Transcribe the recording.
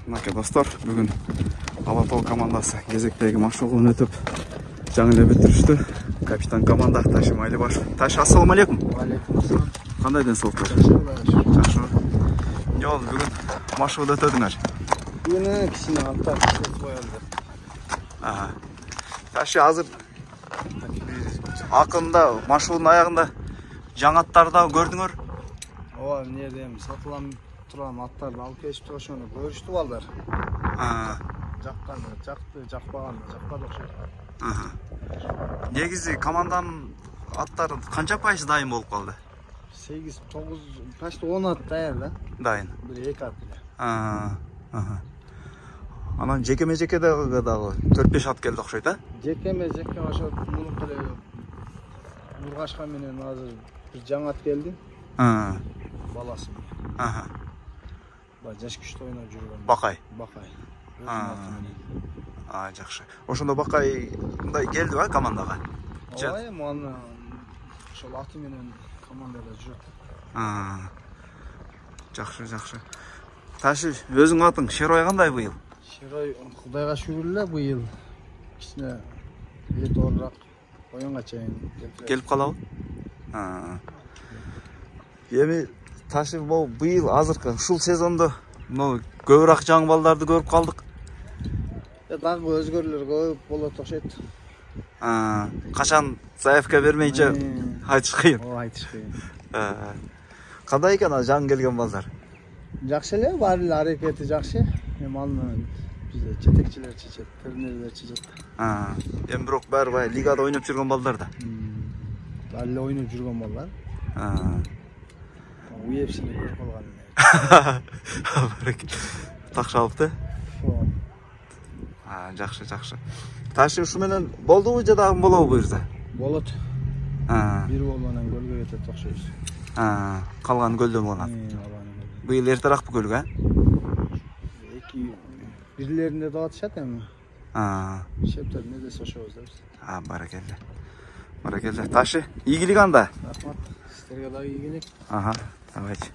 Мынакей достор, бүгін Алатау командасы кезектегі машығын өтіп, жаңы эле бүтүрүштү. Капитан команда Ташы Майлыбашев. Ташы, ассаламу алейкум. Алейкум. Кандай денсаулыктар? Жакшы. Жол бүгүн машыгы өтөдүңөр. Бүгүн кичине аттар коюлду. Ташы, азыр акында машыгынын аягында жаңаттарды да көрдүңөр? Ооба, эмне дейм, сатылам турган аттарды алып келип турушуну көрүштү балдар. Жакканды, жакты, жакпаганды, жакпады окшойт. Негизи команданын аттары канча пайыз дайын болуп калды? 8, 9, почти 10 ат даяр да. Дайын. Бир 2 ат эле. Анан жекеме-жеке дагы 4-5 ат келди окшойт, Жекеме ошо мунуку эле Нургашка менен азыр бир жаңы ат келди. Баласы. Жаш күчтө ойноп жүргөн. Бакай. Бакай. Жакшы. Ошондо Бакай мындай келди командага? Ооба, аны ошол аты менен командада жүрөт. Жакшы. Ташы, өзүң атың Шерой кандай быйыл? Шерой Кудайга шүгүр эле быйыл кичине эт оорураак оюнга чейин келип калабы? Эми Ташы, быйыл азыркы ушул сезондо көбүрөөк жаңы балдарды көрүп калдык. Дагы өзгөрүүлөр көп болот окшойт. Качан заявка бермейинче айтыш кыйын. Ооба, айтыш кыйын. Кандай экен жаңы келген балдар? Жакшы эле, баары эле аракети жакшы. Эми аны бизде жетекчилер чечет, тренерлер чечет. Эми бирок баары баягы лигада ойноп жүргөн балдар да. Баары эле ойноп жүргөн балдар. УЕФСини көрүп калган. Такшалыпты? Жакшы. Ташы, ушу менен болдубу же дагы болобу буюрса? Болот. Бир болуп анан көлгө кетет окшойбуз. Калган көлдөн болот. Быйыл эртерээкпи көлгө? Бирлеринде да атышат эми. Шептер не десе ошобуз да биз. Баракелде. Ташы, ийгилик анда. Рахмат. Силерге дагы ийгилик. Давайте.